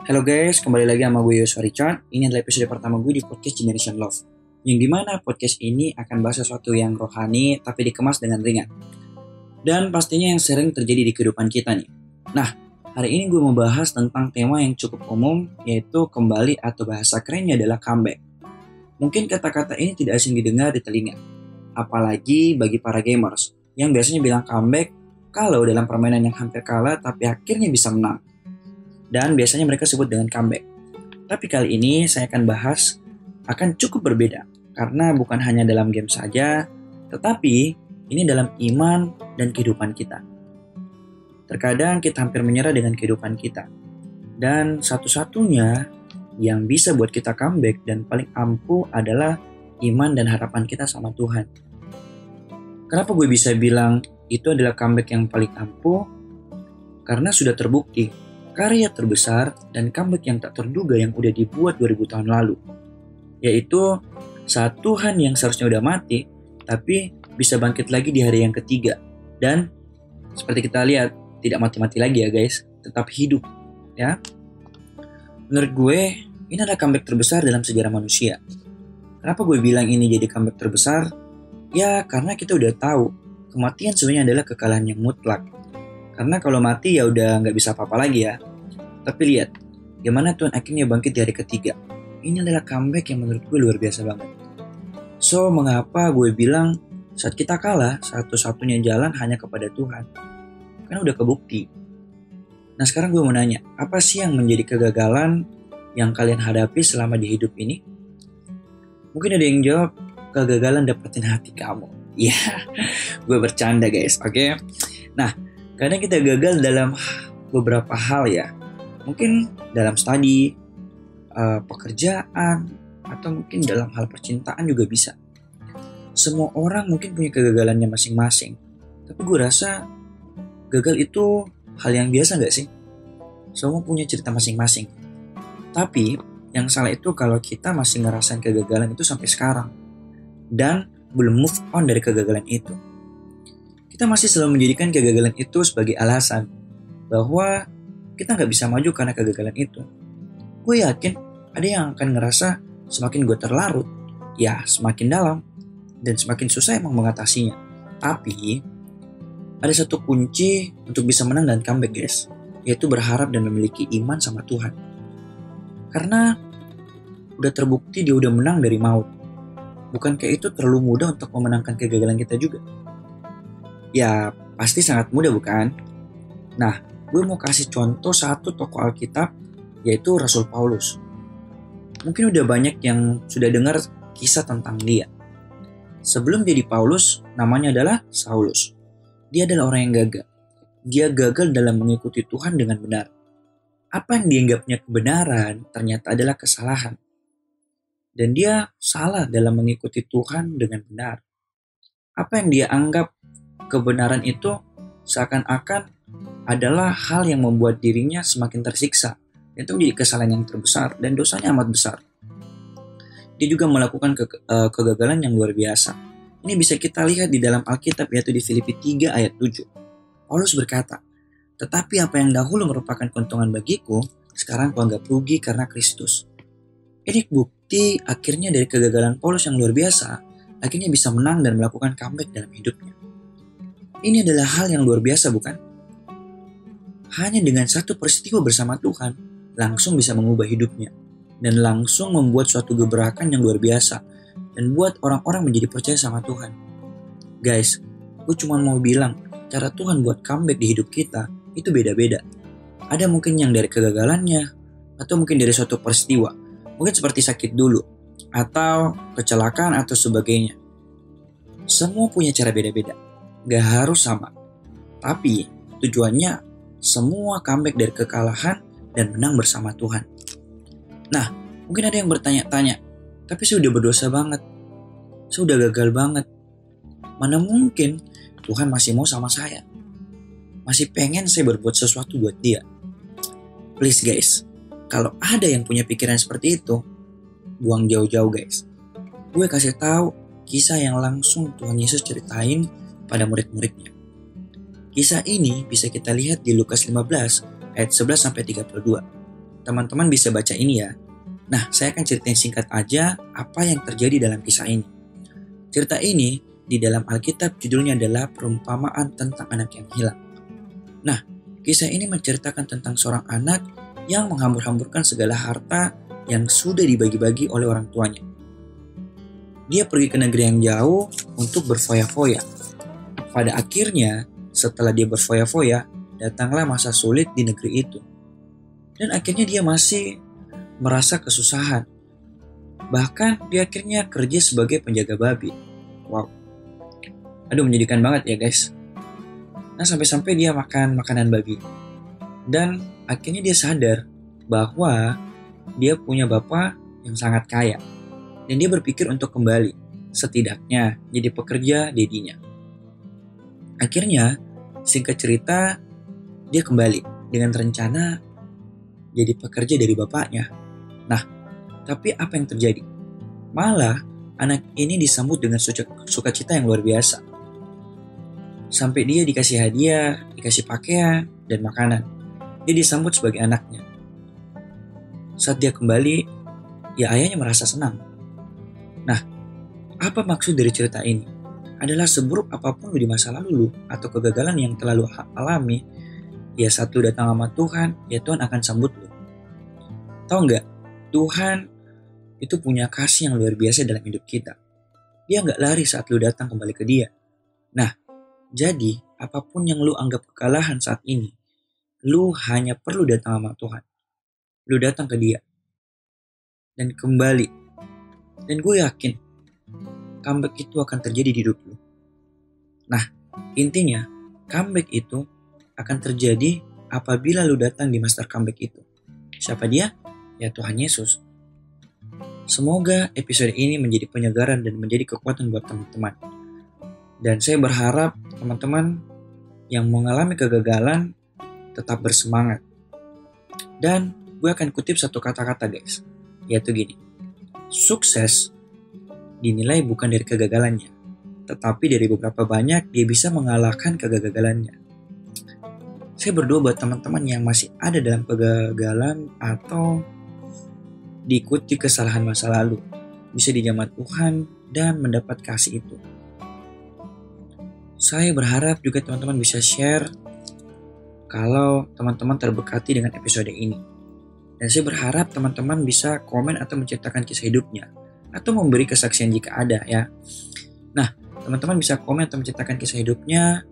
Halo guys, kembali lagi sama gue Yosua Richard. Ini adalah episode pertama gue di podcast Generation Love. Yang dimana podcast ini akan bahas sesuatu yang rohani tapi dikemas dengan ringan. Dan pastinya yang sering terjadi di kehidupan kita nih. Nah, hari ini gue mau bahas tentang tema yang cukup umum, yaitu kembali atau bahasa kerennya adalah comeback. Mungkin kata-kata ini tidak asing didengar di telinga. Apalagi bagi para gamers, yang biasanya bilang comeback kalau dalam permainan yang hampir kalah tapi akhirnya bisa menang. Dan biasanya mereka sebut dengan comeback. Tapi kali ini saya akan bahas akan cukup berbeda. Karena bukan hanya dalam game saja, tetapi ini dalam iman dan kehidupan kita. Terkadang kita hampir menyerah dengan kehidupan kita. Dan satu-satunya yang bisa buat kita comeback dan paling ampuh adalah iman dan harapan kita sama Tuhan. Kenapa gue bisa bilang itu adalah comeback yang paling ampuh? Karena sudah terbukti karya terbesar dan comeback yang tak terduga yang udah dibuat 2000 tahun lalu. Yaitu saat Tuhan yang seharusnya udah mati, tapi bisa bangkit lagi di hari yang ketiga. Dan seperti kita lihat, tidak mati-mati lagi ya guys, tetap hidup. Ya. Menurut gue, ini adalah comeback terbesar dalam sejarah manusia. Kenapa gue bilang ini jadi comeback terbesar? Ya karena kita udah tahu, kematian sebenarnya adalah kekalahan yang mutlak. Karena kalau mati ya udah nggak bisa apa-apa lagi ya. Tapi lihat, gimana Tuhan akhirnya bangkit di hari ketiga. Ini adalah comeback yang menurut gue luar biasa banget. So, mengapa gue bilang saat kita kalah, satu-satunya jalan hanya kepada Tuhan. Karena udah kebukti. Nah sekarang gue mau nanya, apa sih yang menjadi kegagalan yang kalian hadapi selama di hidup ini? Mungkin ada yang jawab, kegagalan dapetin hati kamu. Iya, gue bercanda guys, oke? Nah, kadang kita gagal dalam beberapa hal ya. Mungkin dalam studi, pekerjaan, atau mungkin dalam hal percintaan juga bisa. Semua orang mungkin punya kegagalannya masing-masing. Tapi gue rasa gagal itu hal yang biasa gak sih? Semua punya cerita masing-masing. Tapi yang salah itu kalau kita masih ngerasain kegagalan itu sampai sekarang. Dan belum move on dari kegagalan itu. Kita masih selalu menjadikan kegagalan itu sebagai alasan bahwa kita nggak bisa maju karena kegagalan itu. Gue yakin ada yang akan ngerasa semakin gue terlarut, ya semakin dalam dan semakin susah emang mengatasinya. Tapi ada satu kunci untuk bisa menang dan comeback guys, yaitu berharap dan memiliki iman sama Tuhan. Karena udah terbukti dia udah menang dari maut. Bukankah itu terlalu mudah untuk memenangkan kegagalan kita juga? Ya, pasti sangat mudah bukan? Nah, gue mau kasih contoh satu tokoh Alkitab, yaitu Rasul Paulus. Mungkin udah banyak yang sudah dengar kisah tentang dia. Sebelum jadi Paulus, namanya adalah Saulus. Dia adalah orang yang gagal. Dia gagal dalam mengikuti Tuhan dengan benar. Apa yang dianggapnya kebenaran, ternyata adalah kesalahan. Dan dia salah dalam mengikuti Tuhan dengan benar. Apa yang dia anggap kebenaran itu seakan-akan adalah hal yang membuat dirinya semakin tersiksa. Itu menjadi kesalahan yang terbesar dan dosanya amat besar. Dia juga melakukan kegagalan yang luar biasa. Ini bisa kita lihat di dalam Alkitab, yaitu di Filipi 3 ayat 7. Paulus berkata, "Tetapi apa yang dahulu merupakan keuntungan bagiku, sekarang kuanggap rugi karena Kristus." Ini bukti akhirnya dari kegagalan Paulus yang luar biasa, akhirnya bisa menang dan melakukan comeback dalam hidupnya. Ini adalah hal yang luar biasa bukan? Hanya dengan satu peristiwa bersama Tuhan, langsung bisa mengubah hidupnya. Dan langsung membuat suatu gebrakan yang luar biasa. Dan buat orang-orang menjadi percaya sama Tuhan. Guys, gue cuma mau bilang, cara Tuhan buat comeback di hidup kita, itu beda-beda. Ada mungkin yang dari kegagalannya, atau mungkin dari suatu peristiwa. Mungkin seperti sakit dulu, atau kecelakaan atau sebagainya. Semua punya cara beda-beda. Gak harus sama. Tapi tujuannya semua comeback dari kekalahan dan menang bersama Tuhan. Nah, mungkin ada yang bertanya-tanya, tapi saya udah berdosa banget. Saya udah gagal banget. Mana mungkin Tuhan masih mau sama saya? Masih pengen saya berbuat sesuatu buat dia. Please guys, kalau ada yang punya pikiran seperti itu, buang jauh-jauh guys. Gue kasih tahu kisah yang langsung Tuhan Yesus ceritain pada murid-muridnya. Kisah ini bisa kita lihat di Lukas 15 ayat 11-32. teman-teman bisa baca ini ya. Nah, saya akan ceritain singkat aja apa yang terjadi dalam kisah ini. Cerita ini di dalam Alkitab judulnya adalah perumpamaan tentang anak yang hilang. Nah, kisah ini menceritakan tentang seorang anak yang menghambur-hamburkan segala harta yang sudah dibagi-bagi oleh orang tuanya. Dia pergi ke negeri yang jauh untuk berfoya-foya. Pada akhirnya, setelah dia berfoya-foya, datanglah masa sulit di negeri itu. Dan akhirnya dia masih merasa kesusahan. Bahkan dia akhirnya kerja sebagai penjaga babi. Wow. Aduh, menyedihkan banget ya guys. Nah, sampai-sampai dia makan makanan babi. Dan akhirnya dia sadar bahwa dia punya bapak yang sangat kaya. Dan dia berpikir untuk kembali, setidaknya jadi pekerja dedinya. Akhirnya, singkat cerita, dia kembali dengan rencana jadi pekerja dari bapaknya. Nah, tapi apa yang terjadi? Malah, anak ini disambut dengan sukacita yang luar biasa. Sampai dia dikasih hadiah, dikasih pakaian, dan makanan. Dia disambut sebagai anaknya. Saat dia kembali, ya ayahnya merasa senang. Nah, apa maksud dari cerita ini? Adalah seburuk apapun di masa lalu lu, atau kegagalan yang telah lu alami, ya satu datang sama Tuhan, ya Tuhan akan sambut lu. Tahu nggak? Tuhan itu punya kasih yang luar biasa dalam hidup kita. Dia nggak lari saat lu datang kembali ke dia. Nah, jadi apapun yang lu anggap kekalahan saat ini, lu hanya perlu datang sama Tuhan. Lu datang ke dia. Dan kembali. Dan gue yakin, comeback itu akan terjadi di hidup lu. Nah, intinya, comeback itu akan terjadi apabila lu datang di master comeback itu. Siapa dia? Ya Tuhan Yesus. Semoga episode ini menjadi penyegaran dan menjadi kekuatan buat teman-teman. Dan saya berharap teman-teman yang mengalami kegagalan tetap bersemangat. Dan gue akan kutip satu kata-kata guys, yaitu gini. Sukses dinilai bukan dari kegagalannya, tetapi dari beberapa banyak dia bisa mengalahkan kegagalannya. Saya berdoa buat teman-teman yang masih ada dalam kegagalan atau diikuti kesalahan masa lalu, bisa dijamah Tuhan dan mendapat kasih itu. Saya berharap juga teman-teman bisa share kalau teman-teman terberkati dengan episode ini. Dan saya berharap teman-teman bisa komen atau menceritakan kisah hidupnya, atau memberi kesaksian jika ada ya. Nah, teman-teman bisa komen atau menceritakan kisah hidupnya,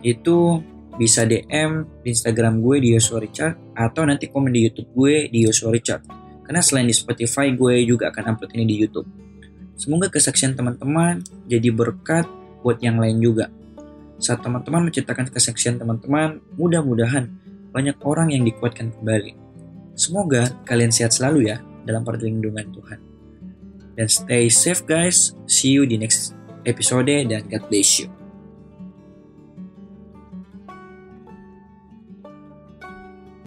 itu bisa DM di Instagram gue di Yoshua Richard, atau nanti komen di YouTube gue di Yoshua Richard. Karena selain di Spotify, gue juga akan upload ini di YouTube. Semoga kesaksian teman-teman jadi berkat buat yang lain juga. Saat teman-teman menceritakan kesaksian teman-teman, mudah-mudahan banyak orang yang dikuatkan kembali. Semoga kalian sehat selalu ya dalam perlindungan Tuhan. Dan stay safe guys. See you di next episode dan God bless you.